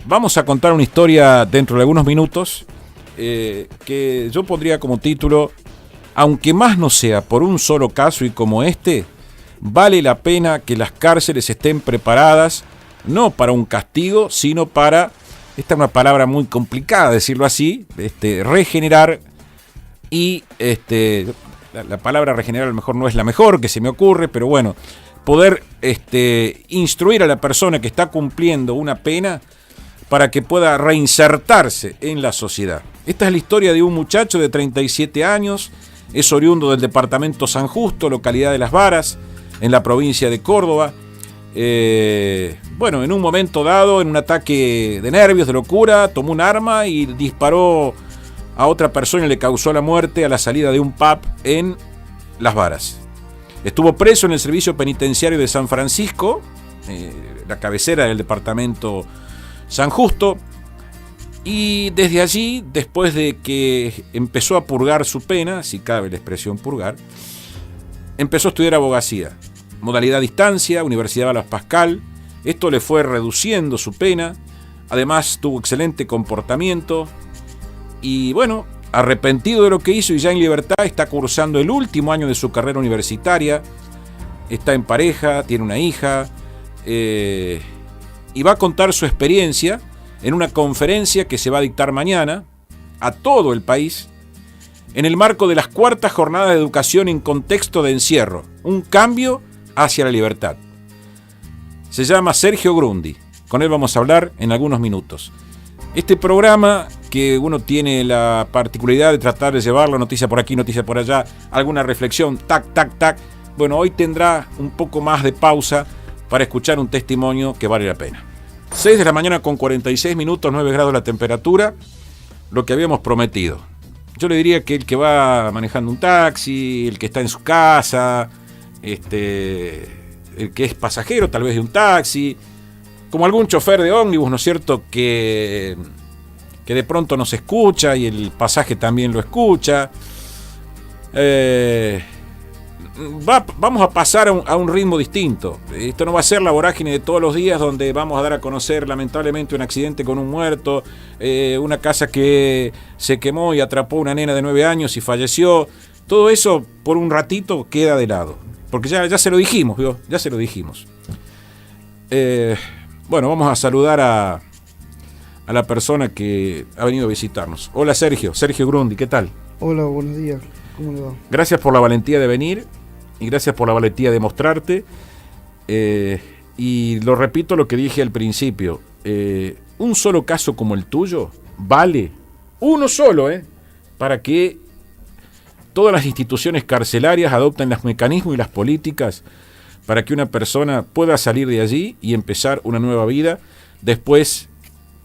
Vamos a contar una historia dentro de algunos minutos que yo pondría como título: aunque más no sea por un solo caso y como este, vale la pena que las cárceles estén preparadas no para un castigo, sino para, esta es una palabra muy complicada decirlo así, regenerar y la palabra regenerar a lo mejor no es la mejor que se me ocurre, pero bueno, poder instruir a la persona que está cumpliendo una pena para que pueda reinsertarse en la sociedad. Esta es la historia de un muchacho de 37 años, es oriundo del departamento San Justo, localidad de Las Varas, en la provincia de Córdoba. En un momento dado, en un ataque de nervios, de locura, tomó un arma y disparó a otra persona y le causó la muerte a la salida de un pub en Las Varas. Estuvo preso en el servicio penitenciario de San Francisco, la cabecera del departamento San Justo, y desde allí, después de que empezó a purgar su pena, si cabe la expresión purgar, empezó a estudiar abogacía, modalidad a distancia, Universidad Blas Pascal. Esto le fue reduciendo su pena, además tuvo excelente comportamiento y bueno, arrepentido de lo que hizo y ya en libertad, está cursando el último año de su carrera universitaria, está en pareja, tiene una hija, y va a contar su experiencia en una conferencia que se va a dictar mañana a todo el país en el marco de las cuartas jornadas de educación en contexto de encierro, un cambio hacia la libertad. Se llama Sergio Grundy, con él vamos a hablar en algunos minutos. Este programa, que uno tiene la particularidad de tratar de llevarlo, noticia por aquí, noticia por allá, alguna reflexión, tac, tac, tac, bueno, hoy tendrá un poco más de pausa para escuchar un testimonio que vale la pena. 6 de la mañana con 46 minutos, 9 grados la temperatura, lo que habíamos prometido. Yo le diría que el que va manejando un taxi, el que está en su casa, el que es pasajero tal vez de un taxi, como algún chofer de ómnibus, ¿no es cierto?, que de pronto nos escucha y el pasaje también lo escucha. Vamos a pasar a un ritmo distinto. Esto no va a ser la vorágine de todos los días donde vamos a dar a conocer lamentablemente un accidente con un muerto, una casa que se quemó y atrapó una nena de 9 años y falleció. Todo eso por un ratito queda de lado, porque ya se lo dijimos, ¿vio? Ya se lo dijimos. Vamos a saludar a la persona que ha venido a visitarnos. Hola Sergio Grundy, ¿qué tal? Hola, buenos días, ¿cómo le va? Gracias por la valentía de venir y gracias por la valentía de mostrarte. Y lo repito lo que dije al principio, un solo caso como el tuyo vale, uno solo, para que todas las instituciones carcelarias adopten los mecanismos y las políticas para que una persona pueda salir de allí y empezar una nueva vida después,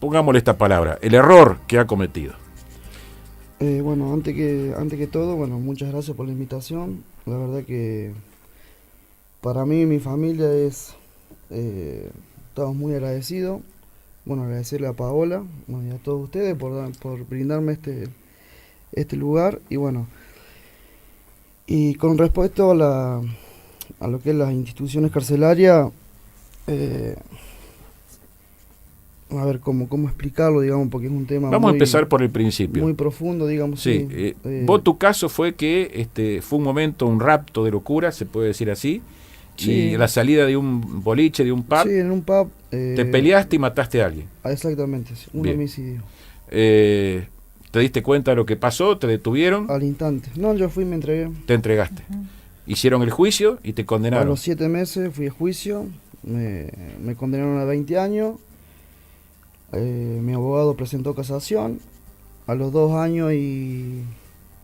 pongámosle esta palabra, el error que ha cometido. Antes que todo, muchas gracias por la invitación. La verdad que para mí y mi familia estamos muy agradecidos. Agradecerle a Paola y a todos ustedes por brindarme este lugar. Y con respecto a lo que es las instituciones carcelarias, a ver cómo explicarlo, digamos, porque es un tema Vamos a empezar por el principio. Muy profundo, digamos. Sí. Vos, tu caso fue que fue un momento, un rapto de locura, se puede decir así, sí. Y la salida de un boliche, de un pub. Sí, en un pub. Te peleaste y mataste a alguien. Exactamente, un Bien. homicidio. ¿Te diste cuenta de lo que pasó? ¿Te detuvieron? Al instante. No, yo fui y me entregué. Te entregaste. Hicieron el juicio y te condenaron. A los 7 meses fui a juicio, me condenaron a 20 años. Mi abogado presentó casación. A los 2 años y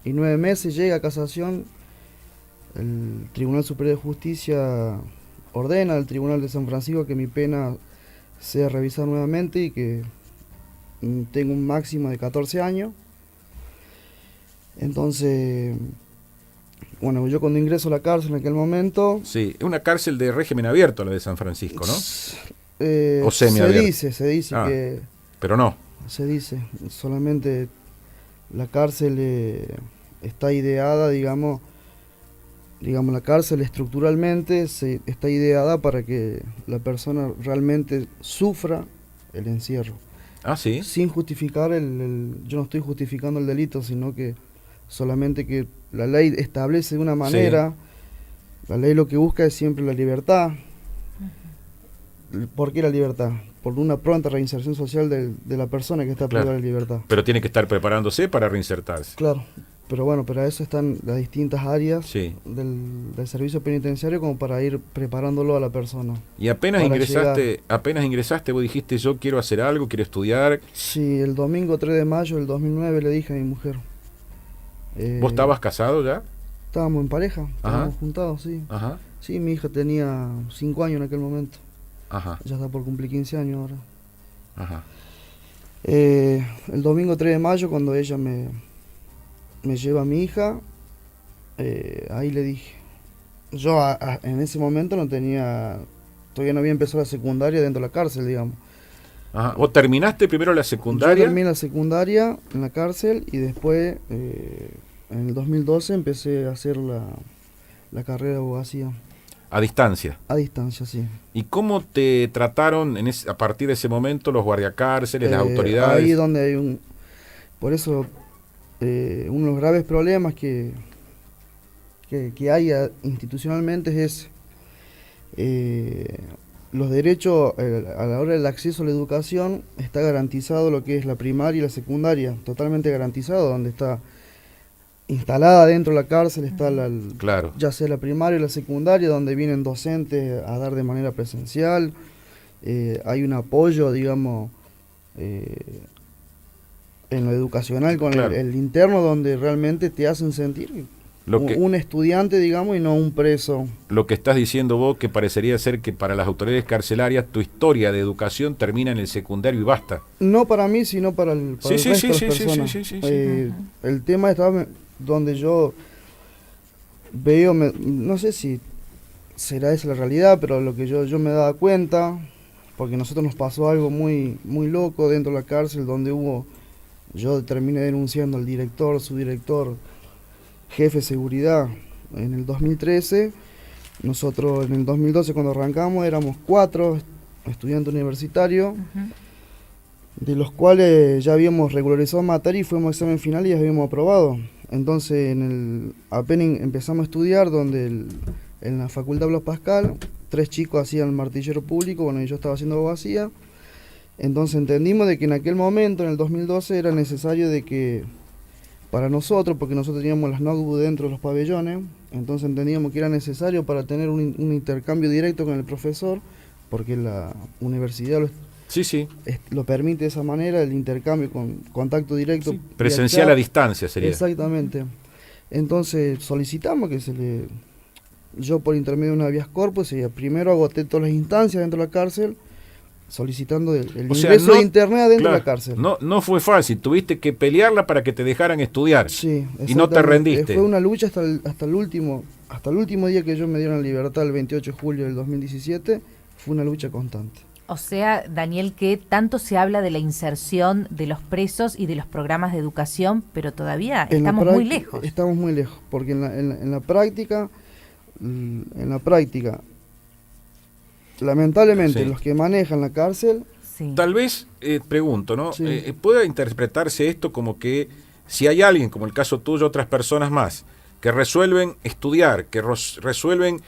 9 meses llega a casación. El Tribunal Superior de Justicia ordena al Tribunal de San Francisco que mi pena sea revisada nuevamente y que tengo un máximo de 14 años. Entonces, yo cuando ingreso a la cárcel en aquel momento... Sí, es una cárcel de régimen abierto la de San Francisco, ¿no? O semiabierto. Se dice que... Pero no. Se dice, solamente la cárcel está ideada, digamos, la cárcel estructuralmente está ideada para que la persona realmente sufra el encierro. Ah, sí. Sin justificar yo no estoy justificando el delito, sino que solamente que la ley establece de una manera, la ley lo que busca es siempre la libertad. ¿Por qué la libertad? Por una pronta reinserción social de la persona que está privada de libertad. Pero tiene que estar preparándose para reinsertarse. Claro, pero bueno, para eso están las distintas áreas Sí. del servicio penitenciario como para ir preparándolo a la persona. Y apenas ingresaste, vos dijiste, yo quiero hacer algo, quiero estudiar. Sí, el domingo 3 de mayo del 2009 le dije a mi mujer. ¿Vos estabas casado ya? Estábamos en pareja, estábamos juntados, sí. Ajá. Sí, mi hija tenía 5 años en aquel momento. Ajá. Ya está por cumplir 15 años ahora. Ajá. El domingo 3 de mayo, cuando ella me lleva a mi hija, ahí le dije. Yo en ese momento todavía no había empezado la secundaria dentro de la cárcel, digamos. Ajá. ¿Vos terminaste primero la secundaria? Yo terminé la secundaria en la cárcel y después, en el 2012, empecé a hacer la carrera de abogacía. A distancia. A distancia, sí. ¿Y cómo te trataron a partir de ese momento los guardiacárceles, las autoridades? Ahí donde hay por eso, uno de los graves problemas que hay institucionalmente es los derechos a la hora del acceso a la educación. Está garantizado lo que es la primaria y la secundaria, totalmente garantizado, donde está instalada dentro de la cárcel, está claro, ya sea la primaria y la secundaria, donde vienen docentes a dar de manera presencial. Hay un apoyo, digamos, en lo educacional con claro, el interno, donde realmente te hacen sentir un estudiante, digamos, y no un preso. Lo que estás diciendo vos, que parecería ser que para las autoridades carcelarias tu historia de educación termina en el secundario y basta. No para mí, sino para el resto de las personas. Sí. El tema estaba donde yo veo, no sé si será esa la realidad, pero lo que yo me daba cuenta, porque a nosotros nos pasó algo muy, muy loco dentro de la cárcel, donde yo terminé denunciando al director, subdirector, jefe de seguridad en el 2013. Nosotros en el 2012, cuando arrancamos, éramos 4 estudiantes universitarios, de los cuales ya habíamos regularizado materia y fuimos a examen final y ya habíamos aprobado. Entonces apenas empezamos a estudiar, donde en la Facultad Blas Pascal 3 chicos hacían el martillero público, bueno, y yo estaba haciendo abogacía. Entonces entendimos de que en aquel momento, en el 2012, era necesario de que para nosotros, porque nosotros teníamos las notebooks dentro de los pabellones, entonces entendíamos que era necesario para tener un intercambio directo con el profesor, porque la universidad lo permite de esa manera, el intercambio con contacto directo. Sí, presencial a distancia sería. Exactamente. Entonces solicitamos que yo por intermedio de una habeas corpus, primero agoté todas las instancias dentro de la cárcel, solicitando el ingreso de internet dentro de la cárcel. No fue fácil, tuviste que pelearla para que te dejaran estudiar. Sí, y no te rendiste. Fue una lucha hasta el último día que yo me dieron libertad, el 28 de julio del 2017, fue una lucha constante. O sea, Daniel, que tanto se habla de la inserción de los presos y de los programas de educación, pero todavía estamos muy lejos. Estamos muy lejos, porque en la práctica, lamentablemente, los que manejan la cárcel... Sí. Tal vez, pregunto, ¿no? Sí. Pueda interpretarse esto como que si hay alguien, como el caso tuyo, otras personas más, que resuelven estudiar, que resuelven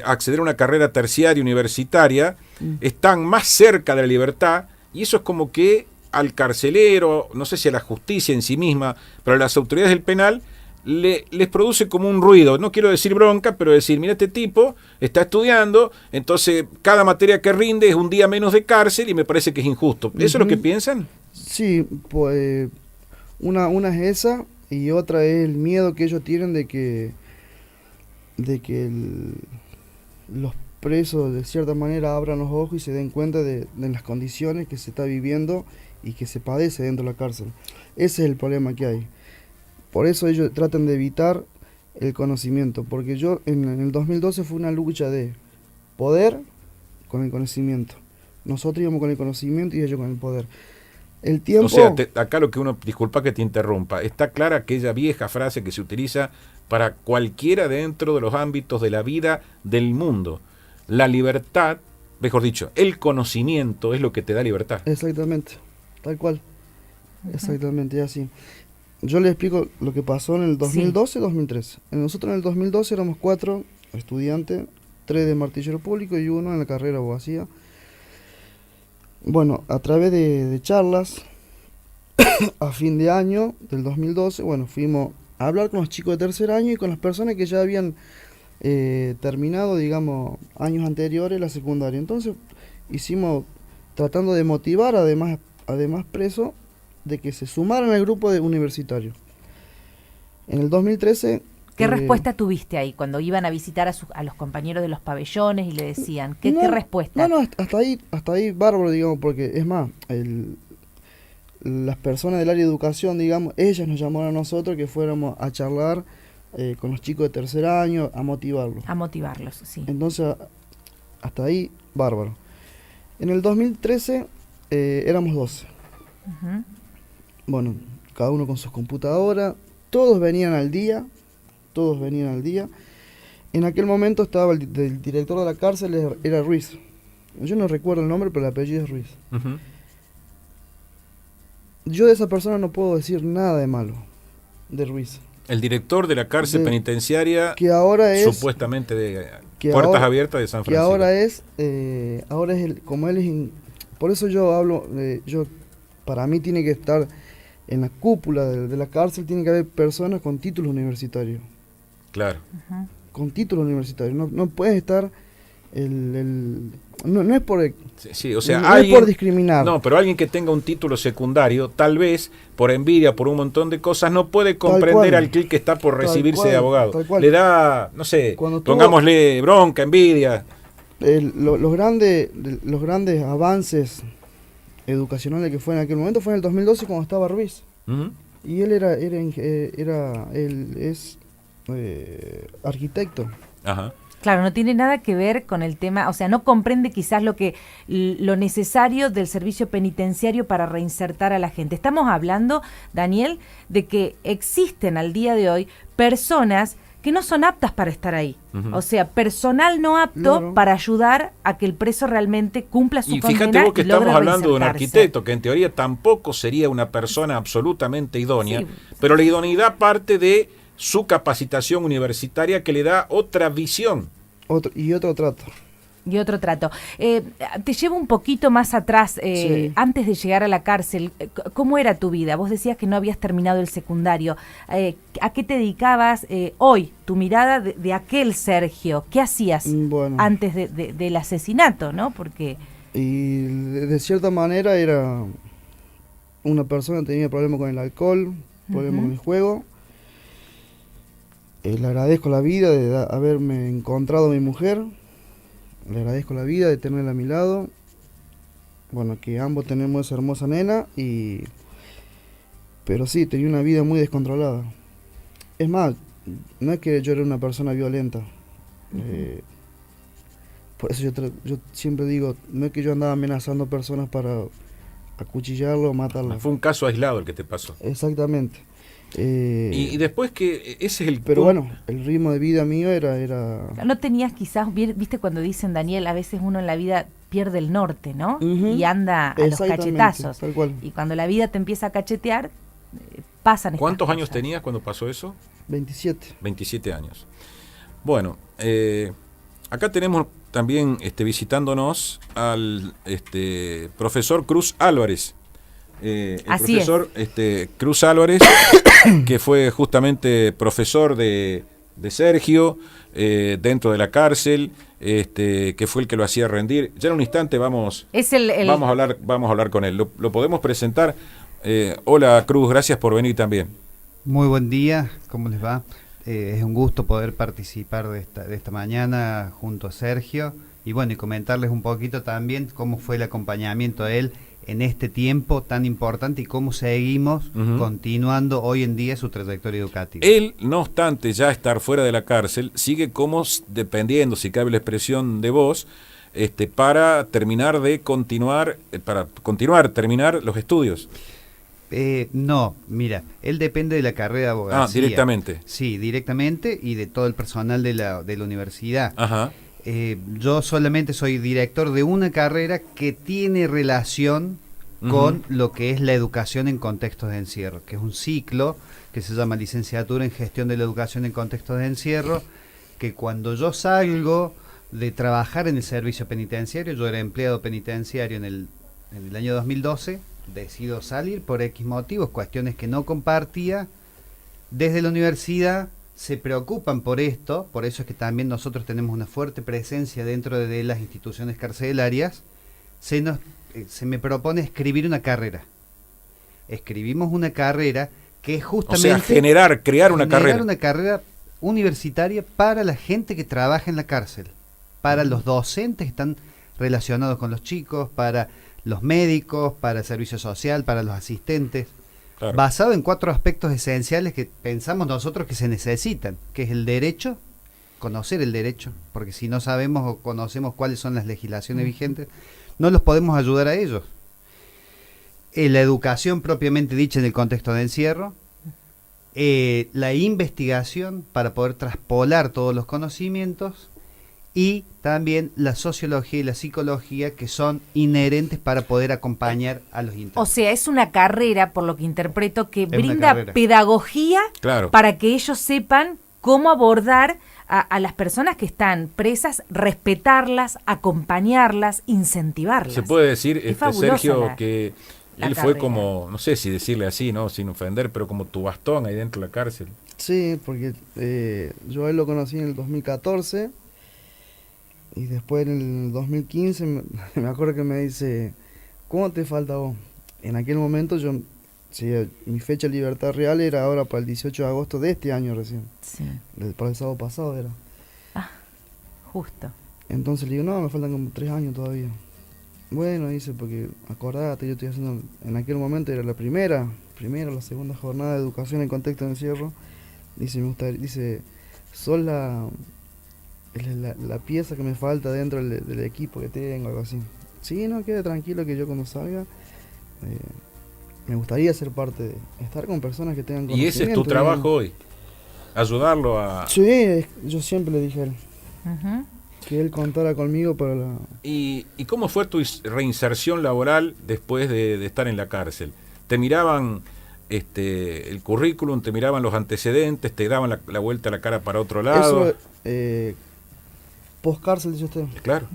acceder a una carrera terciaria universitaria, están más cerca de la libertad, y eso es como que al carcelero, no sé si a la justicia en sí misma, pero a las autoridades del penal, les produce como un ruido, no quiero decir bronca, pero decir, mira, este tipo está estudiando, entonces cada materia que rinde es un día menos de cárcel y me parece que es injusto. ¿Eso es lo que piensan? Sí, pues una es esa, y otra es el miedo que ellos tienen de que los presos de cierta manera abran los ojos y se den cuenta de las condiciones que se está viviendo y que se padece dentro de la cárcel. Ese es el problema que hay. Por eso ellos tratan de evitar el conocimiento, porque en el 2012 fue una lucha de poder con el conocimiento. Nosotros íbamos con el conocimiento y ellos con el poder. El tiempo... O sea, acá lo que disculpa que te interrumpa, está clara aquella vieja frase que se utiliza para cualquiera dentro de los ámbitos de la vida del mundo. La libertad mejor dicho, el conocimiento es lo que te da libertad. Exactamente, tal cual. Exactamente, así. Yo les explico lo que pasó en el 2012-2013. Nosotros en el 2012 éramos 4 estudiantes, 3 de martillero público y 1 en la carrera de abogacía. Bueno, a través de charlas, a fin de año del 2012, bueno, fuimos a hablar con los chicos de tercer año y con las personas que ya habían terminado, digamos, años anteriores la secundaria. Entonces, hicimos, tratando de motivar además presos, de que se sumaran al grupo de universitario. En el 2013... ¿Qué respuesta tuviste ahí cuando iban a visitar a los compañeros de los pabellones y le decían? ¿Qué respuesta? No, hasta ahí bárbaro, digamos, porque es más, las personas del área de educación, digamos, ellas nos llamaron a nosotros que fuéramos a charlar con los chicos de tercer año, a motivarlos. A motivarlos, sí. Entonces, hasta ahí, bárbaro. En el 2013 éramos 12. Uh-huh. Bueno, cada uno con sus computadoras, todos venían al día. En aquel momento estaba el director de la cárcel, era Ruiz. Yo no recuerdo el nombre, pero el apellido es Ruiz. Uh-huh. Yo de esa persona no puedo decir nada de malo, de Ruiz. El director de la cárcel penitenciaria, que ahora es, supuestamente de Puertas Abiertas de San Francisco. Que ahora es como él es... Por eso yo hablo, para mí tiene que estar en la cúpula de la cárcel, tiene que haber personas con títulos universitarios. Claro. Uh-huh. Con títulos universitarios. No puede estar no es por... Sí, o sea, no alguien, es por discriminar. No, pero alguien que tenga un título secundario, tal vez, por envidia, por un montón de cosas, no puede comprender al que está por recibirse de abogado. Le da, no sé, pongámosle bronca, envidia. Los grandes avances educacionales que fue en aquel momento fue en el 2012 cuando estaba Ruiz. Uh-huh. Y él es arquitecto. Ajá. Claro, no tiene nada que ver con el tema, o sea, no comprende quizás lo necesario del servicio penitenciario para reinsertar a la gente. Estamos hablando, Daniel, de que existen al día de hoy personas que no son aptas para estar ahí. Uh-huh. O sea, personal no apto para ayudar a que el preso realmente cumpla su condena. Y fíjate vos que estamos hablando de un arquitecto que en teoría tampoco sería una persona absolutamente idónea, pero la idoneidad parte de su capacitación universitaria que le da otra visión. Otro trato. Y otro trato. Te llevo un poquito más atrás, antes de llegar a la cárcel. ¿Cómo era tu vida? Vos decías que no habías terminado el secundario. ¿A qué te dedicabas hoy? Tu mirada de aquel Sergio. ¿Qué hacías antes del asesinato, no? Porque... Y de cierta manera era una persona que tenía problemas con el alcohol, problemas con el juego. Le agradezco la vida de haberme encontrado a mi mujer. Le agradezco la vida de tenerla a mi lado. Bueno, que ambos tenemos esa hermosa nena pero sí, tenía una vida muy descontrolada. Es más, no es que yo era una persona violenta. Por eso yo siempre digo, no es que yo andaba amenazando personas para acuchillarlo o matarlo. Fue un caso aislado el que te pasó. Exactamente. Y después que ese es el... Pero bueno, el ritmo de vida mío era... No tenías quizás, viste cuando dicen, Daniel, a veces uno en la vida pierde el norte, ¿no? Uh-huh. Y anda a los cachetazos. Tal cual. Y cuando la vida te empieza a cachetear, pasan estas ¿Cuántos años cosas. tenías cuando pasó eso? 27. 27 años. Bueno, acá tenemos también visitándonos al profesor Cruz Álvarez. El Así profesor Cruz Álvarez, que fue justamente profesor de Sergio dentro de la cárcel, que fue el que lo hacía rendir. Ya en un instante vamos a hablar con él. Lo podemos presentar. Hola Cruz, gracias por venir también. Muy buen día, ¿cómo les va? Es un gusto poder participar de esta mañana junto a Sergio y bueno, y comentarles un poquito también cómo fue el acompañamiento a él en este tiempo tan importante y cómo seguimos continuando hoy en día su trayectoria educativa. Él, no obstante ya estar fuera de la cárcel, sigue como dependiendo, si cabe la expresión de vos, para terminar los estudios. No, mira, él depende de la carrera de abogacía. Directamente. Sí, directamente y de todo el personal de la universidad. Ajá. yo solamente soy director de una carrera que tiene relación con lo que es la educación en contextos de encierro, que es un ciclo que se llama Licenciatura en Gestión de la Educación en Contextos de Encierro, que cuando yo salgo de trabajar en el servicio penitenciario, yo era empleado penitenciario en el año 2012, decido salir por X motivos, cuestiones que no compartía. Desde la universidad se preocupan por esto, por eso es que también nosotros tenemos una fuerte presencia dentro de las instituciones carcelarias. Se me propone escribir una carrera. Escribimos una carrera que es justamente... O sea, crear una carrera universitaria para la gente que trabaja en la cárcel, para los docentes que están relacionados con los chicos, para los médicos, para el servicio social, para los asistentes, claro, basado en 4 aspectos esenciales que pensamos nosotros que se necesitan, que es el derecho, conocer el derecho, porque si no sabemos o conocemos cuáles son las legislaciones vigentes, no los podemos ayudar a ellos. La educación propiamente dicha en el contexto de encierro, la investigación para poder traspolar todos los conocimientos, y también la sociología y la psicología, que son inherentes para poder acompañar a los internos. O sea, es una carrera, por lo que interpreto, que una brinda carrera. pedagogía, claro, para que ellos sepan cómo abordar a las personas que están presas, respetarlas, acompañarlas, incentivarlas. se puede decir, Es fabulosa Sergio, que la él fue carrera. como, no sé si decirle así, no, sin ofender, pero como tu bastón ahí dentro de la cárcel. Sí, porque yo a él lo conocí en el 2014 y después en el 2015 me acuerdo que me dice, ¿cómo te falta vos? En aquel momento mi fecha de libertad real era ahora para el 18 de agosto de este año recién. Sí, Para el sábado pasado era. justo. Entonces le digo, no, me faltan como 3 años todavía. Bueno, dice, porque acordate, yo estoy haciendo, en aquel momento era la primera o la segunda jornada de educación en contexto de encierro. Dice, sos la pieza que me falta dentro del equipo que tengo, algo así. Sí, no, quede tranquilo que yo cuando salga, me gustaría ser parte de estar con personas que tengan Y ese es tu conocimiento, trabajo hoy, ayudarlo a... Sí, yo siempre le dije a él, Ujú. que él contara conmigo para la... ¿Y cómo fue tu reinserción laboral después de estar en la cárcel? ¿Te miraban el currículum, te miraban los antecedentes, te daban la vuelta a la cara para otro lado? Eso, post-cárcel, dice usted. Claro.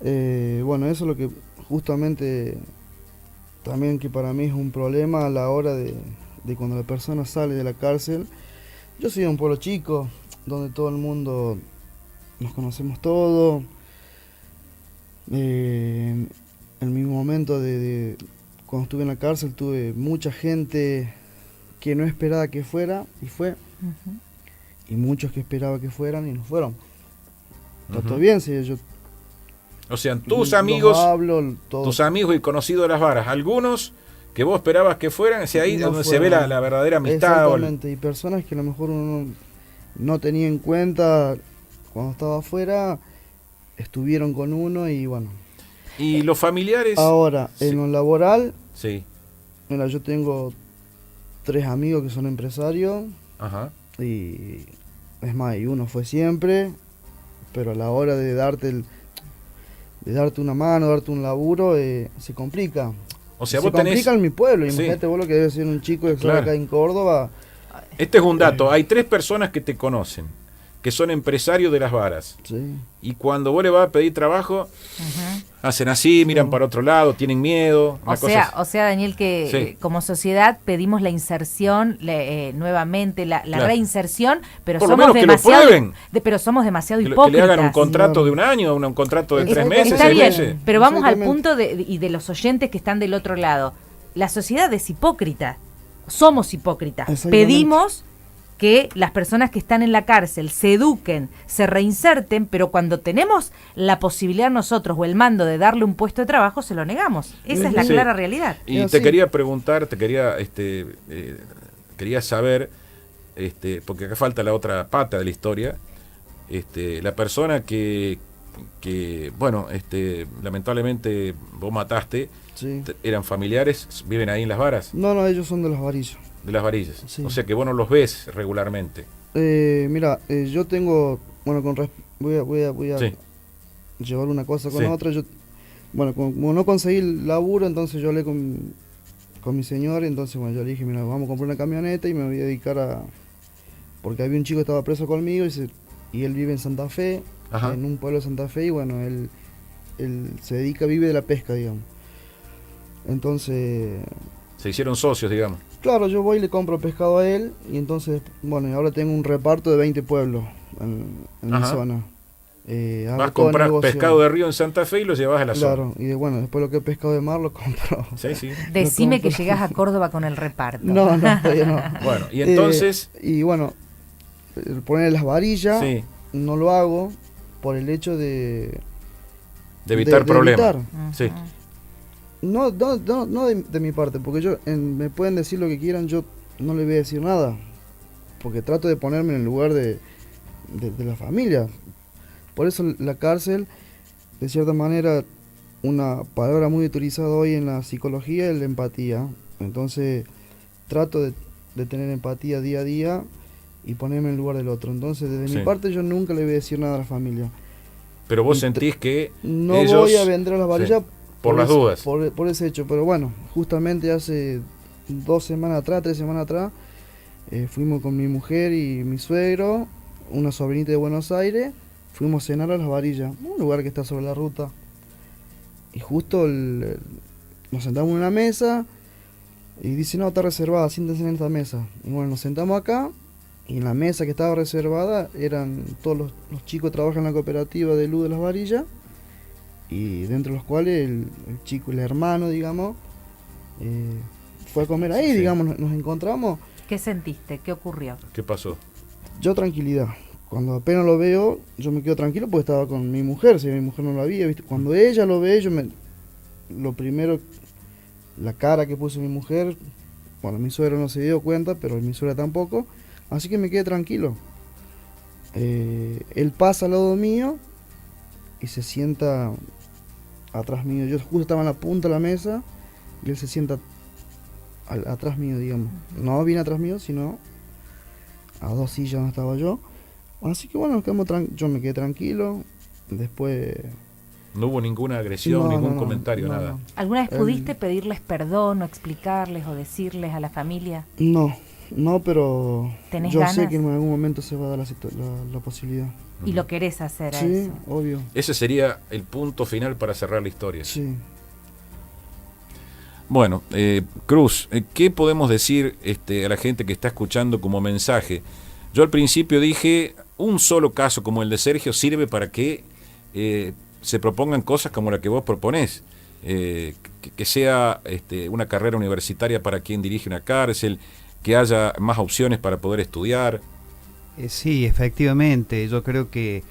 Bueno, eso es lo que justamente también que para mí es un problema a la hora de cuando la persona sale de la cárcel. Yo soy de un pueblo chico, donde todo el mundo nos conocemos todos. En mi momento de cuando estuve en la cárcel tuve mucha gente que no esperaba que fuera y fue, Ujú. y muchos que esperaba que fueran y no fueron. Está Ujú. todo bien, sí, yo O sea, los tus amigos, hablo, todos. tus amigos y conocidos de las varas, algunos que vos esperabas que fueran, es ahí No donde se ve fueron. la verdadera amistad. Exactamente, y personas que a lo mejor uno no tenía en cuenta cuando estaba afuera, estuvieron con uno y bueno. Y los familiares... Ahora, sí. en lo laboral, Sí, mira, yo tengo 3 amigos que son empresarios ajá. y es más, y uno fue siempre, pero a la hora de darte una mano, darte un laburo, se complica. O sea, se vos tenés... complica en mi pueblo, Sí. imagínate vos lo que debe ser un chico que Claro. sale acá en Córdoba. Este es un dato, hay 3 personas que te conocen, que son empresarios de las varas. Sí. Y cuando vos le vas a pedir trabajo, Ujú. hacen así, miran para otro lado, tienen miedo. una cosa así. O sea, Daniel, que Sí. como sociedad pedimos la inserción nuevamente, la Claro. reinserción, pero Por lo somos menos que lo demasiado, prueben. pero somos demasiado Que le hipócritas. hagan un contrato de un año, un contrato de 3 Está meses, Está 6 bien, meses. pero vamos al Exactamente. punto y de los oyentes que están del otro lado. La sociedad es hipócrita. Somos hipócritas. Exactamente. Pedimos que las personas que están en la cárcel se eduquen, se reinserten, pero cuando tenemos la posibilidad nosotros o el mando de darle un puesto de trabajo, se lo negamos. Esa es la Sí. clara realidad. Y Es te así. quería preguntar, quería saber, porque acá falta la otra pata de la historia, la persona que bueno, lamentablemente vos mataste, Sí. eran familiares, viven ahí en las varas, No, ellos son de los varillos. de las varillas. Sí. O sea que vos no los ves regularmente. Mira, yo tengo Bueno, voy a Sí. llevar una cosa con Sí. otra. Yo, bueno, como no conseguí el laburo, entonces yo hablé con mi señor, entonces bueno, yo le dije, mira, vamos a comprar una camioneta y me voy a dedicar a... Porque había un chico que estaba preso conmigo y él vive en Santa Fe, Ajá. en un pueblo de Santa Fe, y bueno, él se dedica, vive de la pesca, digamos. Entonces, Se hicieron socios, digamos. claro, yo voy y le compro pescado a él, y entonces, bueno, ahora tengo un reparto de 20 pueblos en mi Ajá. zona. Hago Vas a todo el comprar negocio. pescado de río en Santa Fe y lo llevas a la zona. Claro, y bueno, después lo que es pescado de mar lo compro. Sí, sí. Decime Lo que compro. llegás a Córdoba con el reparto. No, todavía no. Bueno, y entonces... Y bueno, poner las varillas, sí, no lo hago por el hecho de evitar problemas. evitar. Ujú. Sí. No de mi parte, porque me pueden decir lo que quieran, yo no le voy a decir nada, porque trato de ponerme en el lugar de la familia. Por eso la cárcel, de cierta manera, una palabra muy utilizada hoy en la psicología es la empatía. Entonces trato de tener empatía día a día y ponerme en el lugar del otro. Entonces desde Sí. mi parte yo nunca le voy a decir nada a la familia. Pero vos Y sentís que No ellos... voy a vender las varillas por las dudas. por ese hecho, pero bueno, justamente hace 2 semanas atrás, 3 semanas atrás, fuimos con mi mujer y mi suegro, una sobrinita de Buenos Aires, fuimos a cenar a Las Varillas, un lugar que está sobre la ruta. Y justo nos sentamos en una mesa y dice, no, está reservada, siéntense en esta mesa. Y bueno, nos sentamos acá y en la mesa que estaba reservada eran todos los chicos que trabajan en la cooperativa de luz de Las Varillas, y dentro de los cuales el chico, el hermano, digamos, fue a comer ahí, Sí. digamos, nos encontramos. ¿Qué sentiste? ¿Qué ocurrió? ¿Qué pasó? Yo tranquilidad. Cuando apenas lo veo, yo me quedo tranquilo porque estaba con mi mujer, si mi mujer no lo había visto. Cuando ella lo ve, lo primero, la cara que puso mi mujer, bueno, mi suegra no se dio cuenta, pero mi suegra tampoco, así que me quedé tranquilo. Él pasa al lado mío y se sienta atrás mío. Yo justo estaba en la punta de la mesa y él se sienta atrás mío, digamos. No bien atrás mío, sino a 2 sillas donde estaba yo. Así que bueno, yo me quedé tranquilo. Después... No hubo ninguna agresión, No, ningún no, comentario, no, nada. no. ¿Alguna vez pudiste pedirles perdón o explicarles o decirles a la familia? No, pero ¿Tenés yo sé ganas? que en algún momento se va a dar la posibilidad. Y lo querés hacer a Sí, eso. obvio. Ese sería el punto final para cerrar la historia. Sí. Bueno, Cruz, ¿qué podemos decir a la gente que está escuchando como mensaje? Yo al principio dije, un solo caso como el de Sergio sirve para que se propongan cosas como la que vos proponés. Que sea una carrera universitaria para quien dirige una cárcel, que haya más opciones para poder estudiar. Sí, efectivamente, yo creo que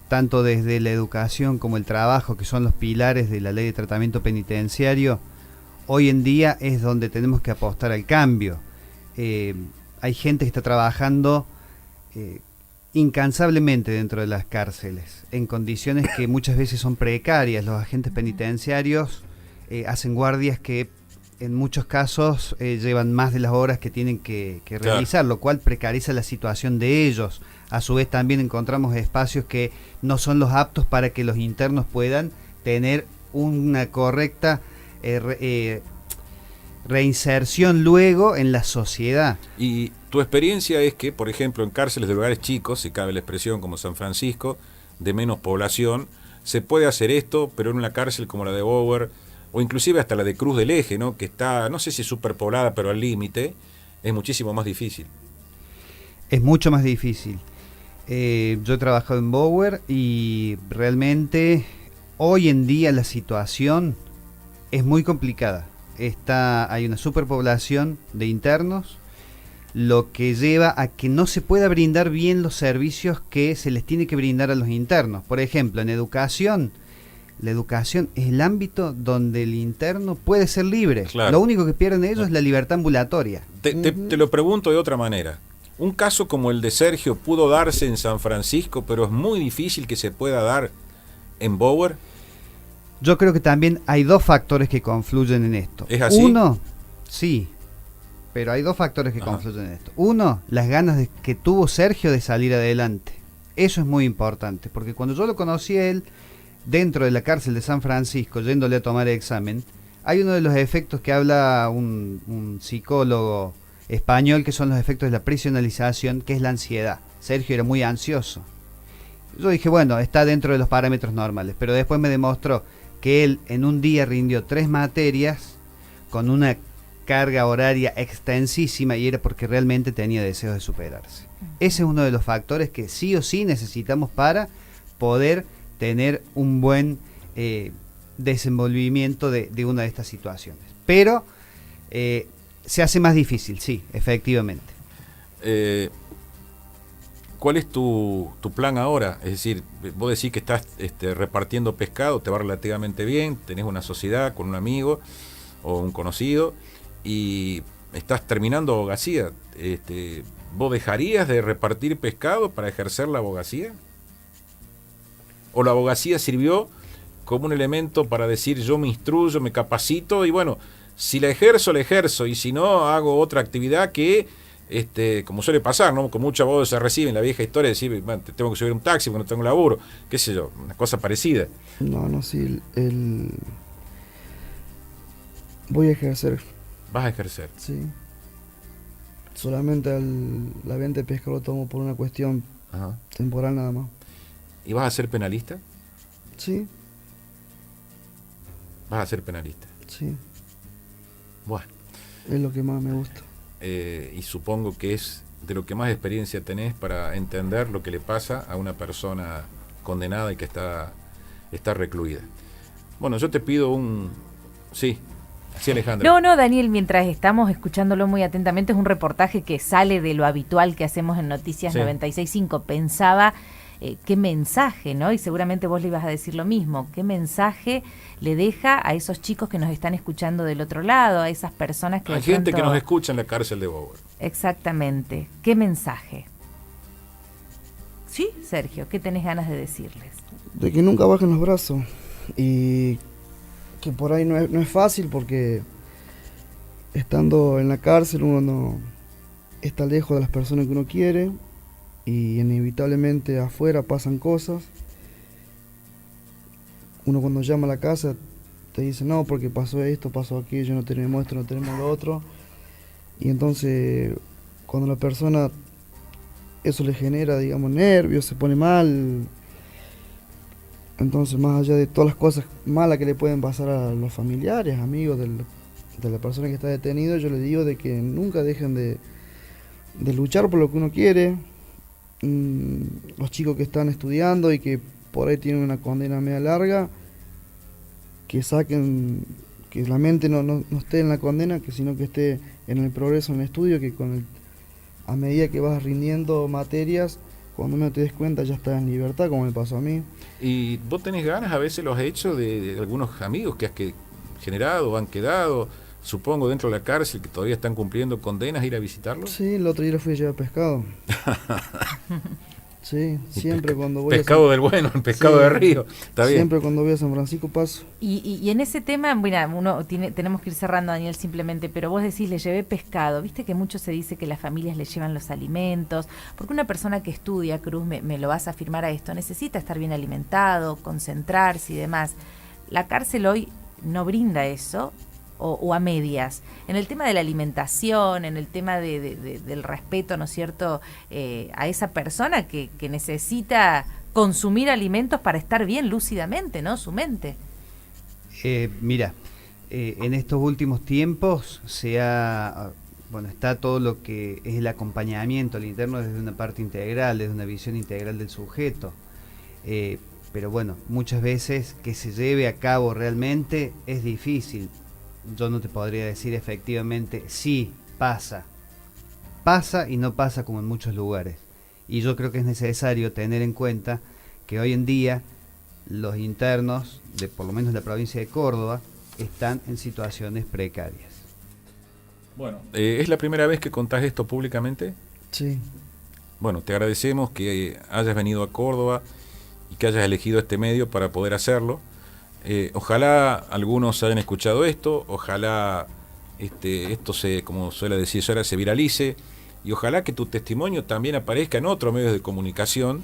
tanto desde la educación como el trabajo, que son los pilares de la ley de tratamiento penitenciario, hoy en día es donde tenemos que apostar al cambio. Hay gente que está trabajando incansablemente dentro de las cárceles, en condiciones que muchas veces son precarias. Los agentes penitenciarios hacen guardias que en muchos casos llevan más de las horas que tienen que realizar, lo cual precariza la situación de ellos. A su vez también encontramos espacios que no son los aptos para que los internos puedan tener una correcta reinserción luego en la sociedad. Y tu experiencia es que, por ejemplo, en cárceles de lugares chicos, si cabe la expresión, como San Francisco, de menos población, se puede hacer esto, pero en una cárcel como la de Bower, o inclusive hasta la de Cruz del Eje, ¿no? Que está, no sé si superpoblada, pero al límite, es muchísimo más difícil. Es mucho más difícil. Yo he trabajado en Bower y realmente hoy en día la situación es muy complicada. Hay una superpoblación de internos, lo que lleva a que no se pueda brindar bien los servicios que se les tiene que brindar a los internos. Por ejemplo, en educación, la educación es el ámbito donde el interno puede ser libre. Claro. Lo único que pierden ellos es la libertad ambulatoria. Te lo pregunto de otra manera. Un caso como el de Sergio pudo darse en San Francisco, pero es muy difícil que se pueda dar en Bower. Yo creo que también hay 2 factores que confluyen en esto. ¿Es así? Uno, sí, pero hay 2 factores que confluyen en esto. Uno, las ganas que tuvo Sergio de salir adelante. Eso es muy importante, porque cuando yo lo conocí a él, dentro de la cárcel de San Francisco, yéndole a tomar examen, hay uno de los efectos que habla un psicólogo español, que son los efectos de la prisionalización, que es la ansiedad. Sergio era muy ansioso. Yo dije, bueno, está dentro de los parámetros normales, pero después me demostró que él en un día rindió 3 materias con una carga horaria extensísima, y era porque realmente tenía deseos de superarse. Ese es uno de los factores que sí o sí necesitamos para poder tener un buen desenvolvimiento de una de estas situaciones. Pero se hace más difícil, sí, efectivamente. ¿Cuál es tu plan ahora? Es decir, vos decís que estás repartiendo pescado, te va relativamente bien, tenés una sociedad con un amigo o un conocido y estás terminando abogacía. ¿Vos dejarías de repartir pescado para ejercer la abogacía? ¿O la abogacía sirvió como un elemento para decir yo me instruyo, me capacito y bueno, si la ejerzo, y si no, hago otra actividad que, como suele pasar, ¿no? Con muchos abogados se reciben la vieja historia de decir, bueno, tengo que subir un taxi porque no tengo laburo, qué sé yo, una cosa parecida. No, sí, voy a ejercer. ¿Vas a ejercer? Sí. Solamente la venta de pescado lo tomo por una cuestión temporal nada más. ¿Y vas a ser penalista? Sí. ¿Vas a ser penalista? Sí. Bueno. Es lo que más me gusta. Y supongo que es de lo que más experiencia tenés para entender lo que le pasa a una persona condenada y que está recluida. Bueno, yo te pido Sí, sí, Alejandra. No, Daniel, mientras estamos escuchándolo muy atentamente, es un reportaje que sale de lo habitual que hacemos en Noticias 96.5. Pensaba qué mensaje, ¿no? Y seguramente vos le ibas a decir lo mismo. ¿Qué mensaje le deja a esos chicos que nos están escuchando del otro lado, a esas personas que... Hay gente que nos escucha en la cárcel de Bower. Exactamente. ¿Qué mensaje? Sí, Sergio, ¿qué tenés ganas de decirles? De que nunca bajen los brazos y que por ahí no es fácil porque estando en la cárcel uno no está lejos de las personas que uno quiere y inevitablemente afuera pasan cosas. Uno cuando llama a la casa te dice no porque pasó esto, pasó aquello, no tenemos esto, no tenemos lo otro, y entonces cuando la persona eso le genera, digamos, nervios, se pone mal. Entonces, más allá de todas las cosas malas que le pueden pasar a los familiares, amigos de la persona que está detenido, yo les digo de que nunca dejen de luchar por lo que uno quiere. Los chicos que están estudiando y que por ahí tienen una condena media larga, que saquen, que la mente no esté en la condena, que sino que esté en el progreso en el estudio, que a medida que vas rindiendo materias, cuando no te des cuenta ya estás en libertad, como me pasó a mí. ¿Y vos tenés ganas, a veces los has hecho, de algunos amigos que has generado o han quedado, supongo, dentro de la cárcel, que todavía están cumpliendo condenas, ir a visitarlos? Sí, el otro día le fui a llevar pescado. Sí, siempre cuando voy pescado del bueno, el pescado de río, está bien. Siempre cuando voy a San Francisco paso. Y en ese tema, bueno, tenemos que ir cerrando, Daniel, simplemente, pero vos decís, le llevé pescado, viste que mucho se dice que las familias le llevan los alimentos, porque una persona que estudia, Cruz, me lo vas a afirmar a esto, necesita estar bien alimentado, concentrarse y demás. La cárcel hoy no brinda eso, o a medias. En el tema de la alimentación, en el tema del respeto, ¿no es cierto?, a esa persona que necesita consumir alimentos para estar bien lúcidamente, ¿no?, su mente. Mira, en estos últimos tiempos está todo lo que es el acompañamiento al interno desde una parte integral, desde una visión integral del sujeto. Pero bueno, muchas veces que se lleve a cabo realmente es difícil. Yo no te podría decir efectivamente sí, pasa y no pasa como en muchos lugares. Y yo creo que es necesario tener en cuenta que hoy en día los internos de por lo menos la provincia de Córdoba están en situaciones precarias. Bueno, ¿es la primera vez que contás esto públicamente? Sí. Bueno, te agradecemos que hayas venido a Córdoba y que hayas elegido este medio para poder hacerlo. Ojalá algunos hayan escuchado esto, ojalá esto como suele decir Sara, se viralice, y ojalá que tu testimonio también aparezca en otros medios de comunicación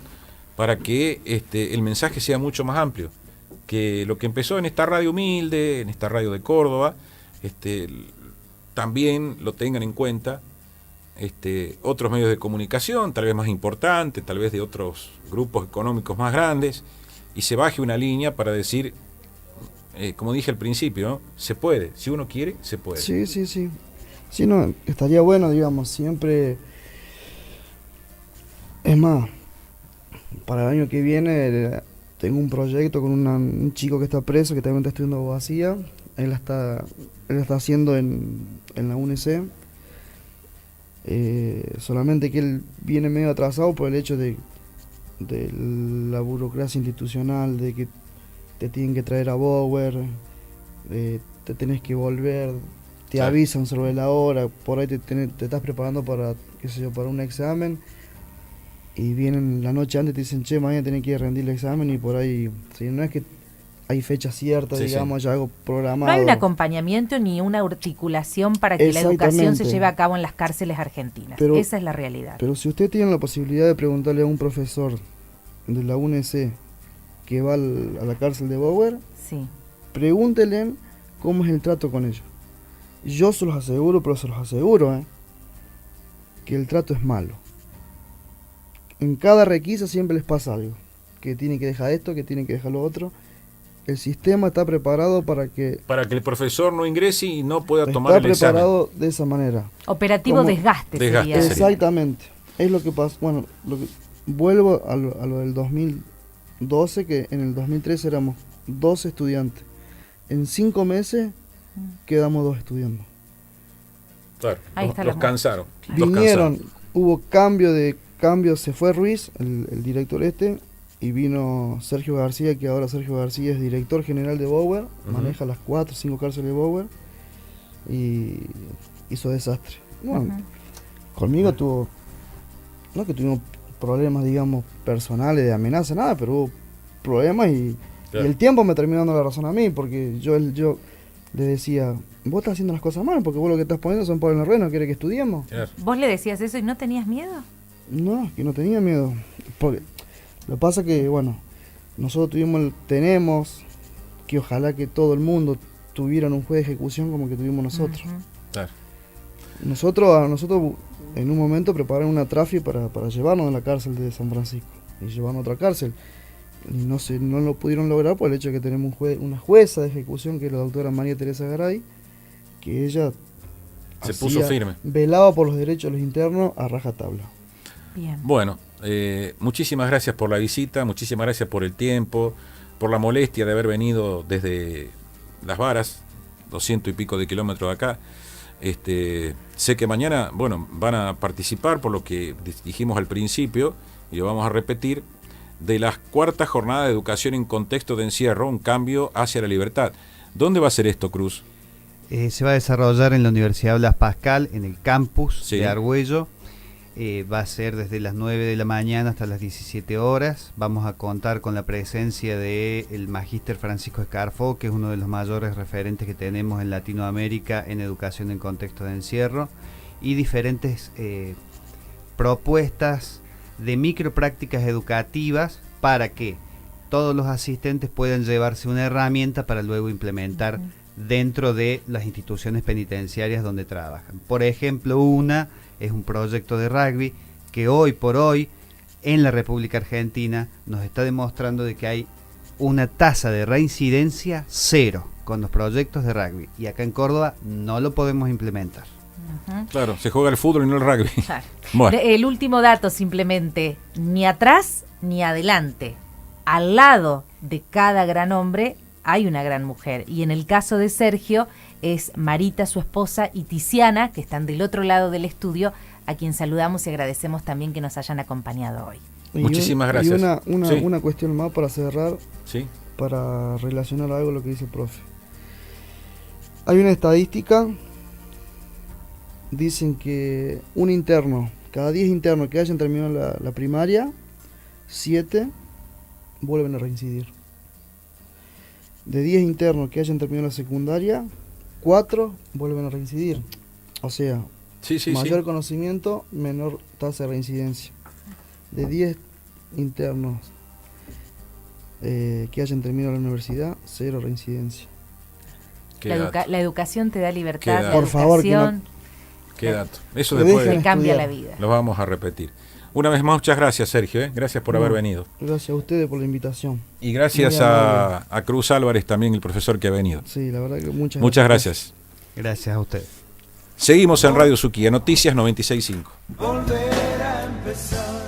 para que el mensaje sea mucho más amplio. Que lo que empezó en esta radio humilde, en esta radio de Córdoba, también lo tengan en cuenta otros medios de comunicación, tal vez más importantes, tal vez de otros grupos económicos más grandes, y se baje una línea para decir, como dije al principio, ¿no? Se puede, si uno quiere, se puede. Sí, sí, sí. Sí, no, estaría bueno, digamos, siempre. Es más, para el año que viene tengo un proyecto con un chico que está preso, que también está estudiando abogacía. Él la está haciendo en la UNC. Solamente que él viene medio atrasado por el hecho de la burocracia institucional, de que te tienen que traer a Bower, te tenés que volver, te avisan sobre la hora, por ahí te estás preparando para, qué sé yo, para un examen, y vienen la noche antes y te dicen, che, mañana tenés que ir a rendir el examen, y por ahí, si no es que hay fecha cierta, digamos, ya algo programado. No hay un acompañamiento ni una articulación para que la educación se lleve a cabo en las cárceles argentinas. Pero, esa es la realidad. Pero si usted tiene la posibilidad de preguntarle a un profesor de la UNC que va a la cárcel de Bower, sí, pregúntele cómo es el trato con ellos. Yo se los aseguro, que el trato es malo. En cada requisa siempre les pasa algo, que tienen que dejar esto, que tienen que dejar lo otro. El sistema está preparado para que el profesor no ingrese y no pueda tomar el examen. Está preparado de esa manera. Operativo desgaste sería. Exactamente. Es lo que pasa. Bueno, vuelvo a lo del 2012, que en el 2013 éramos 12 estudiantes. En 5 meses quedamos 2 estudiando. Claro, los cansaron. Vinieron, hubo cambio, se fue Ruiz, el director y vino Sergio García, que ahora Sergio García es director general de Bower, maneja las 4 o 5 cárceles de Bower, y hizo desastre. Bueno, conmigo no que tuvimos problemas, digamos, personales de amenaza, nada, pero hubo problemas y el tiempo me terminó dando la razón a mí, porque yo le decía, vos estás haciendo las cosas mal, porque vos lo que estás poniendo son por el rey, no quiere que estudiemos. ¿Vos le decías eso y no tenías miedo? No, es que no tenía miedo, porque lo que pasa que, bueno, nosotros tenemos que ojalá que todo el mundo tuviera un juez de ejecución como que tuvimos nosotros. Claro. Nosotros en un momento prepararon una trafi para llevarnos a la cárcel de San Francisco y llevarnos a otra cárcel. Y no lo pudieron lograr por el hecho de que tenemos una jueza de ejecución, que es la doctora María Teresa Garay, que ella se puso firme, velaba por los derechos de los internos a rajatabla. Bien. Bueno, muchísimas gracias por la visita, muchísimas gracias por el tiempo, por la molestia de haber venido desde Las Varas, 200 y pico de kilómetros de acá. Sé que mañana, bueno, van a participar, por lo que dijimos al principio, y lo vamos a repetir, de las cuartas jornadas de educación en contexto de encierro, un cambio hacia la libertad. ¿Dónde va a ser esto, Cruz? Se va a desarrollar en la Universidad Blas Pascal, en el campus de Argüello. Va a ser desde las 9 de la mañana hasta las 17 horas. Vamos a contar con la presencia del magíster Francisco Escarfó, que es uno de los mayores referentes que tenemos en Latinoamérica en educación en contexto de encierro, y diferentes propuestas de microprácticas educativas para que todos los asistentes puedan llevarse una herramienta para luego implementar dentro de las instituciones penitenciarias donde trabajan. Por ejemplo, es un proyecto de rugby que hoy por hoy en la República Argentina nos está demostrando de que hay una tasa de reincidencia 0 con los proyectos de rugby, y acá en Córdoba no lo podemos implementar. Claro, se juega el fútbol y no el rugby. Claro. Bueno. El último dato simplemente, ni atrás ni adelante. Al lado de cada gran hombre hay una gran mujer, y en el caso de Sergio es Marita, su esposa, y Tiziana, que están del otro lado del estudio, a quien saludamos y agradecemos también que nos hayan acompañado hoy. Muchísimas gracias. Y una cuestión más para cerrar, para relacionar algo a lo que dice el profe. Hay una estadística, dicen que cada 10 internos que hayan terminado la primaria, 7 vuelven a reincidir. De 10 internos que hayan terminado la secundaria, 4 vuelven a reincidir. O sea, mayor conocimiento, menor tasa de reincidencia. De 10 internos que hayan terminado la universidad, 0 reincidencia. La educación te da libertad, la Por favor, que no- educación Qué dato. Eso Que después dejen te cambia la estudiar. vida. lo vamos a repetir. Una vez más, muchas gracias, Sergio. Gracias por haber No, venido. Gracias a ustedes por la invitación. Y gracias Muy amable. a Cruz Álvarez, también el profesor que ha venido. Sí, la verdad que Muchas gracias. Gracias a usted. Seguimos en Radio Suquía, Noticias 96.5. Volver a empezar.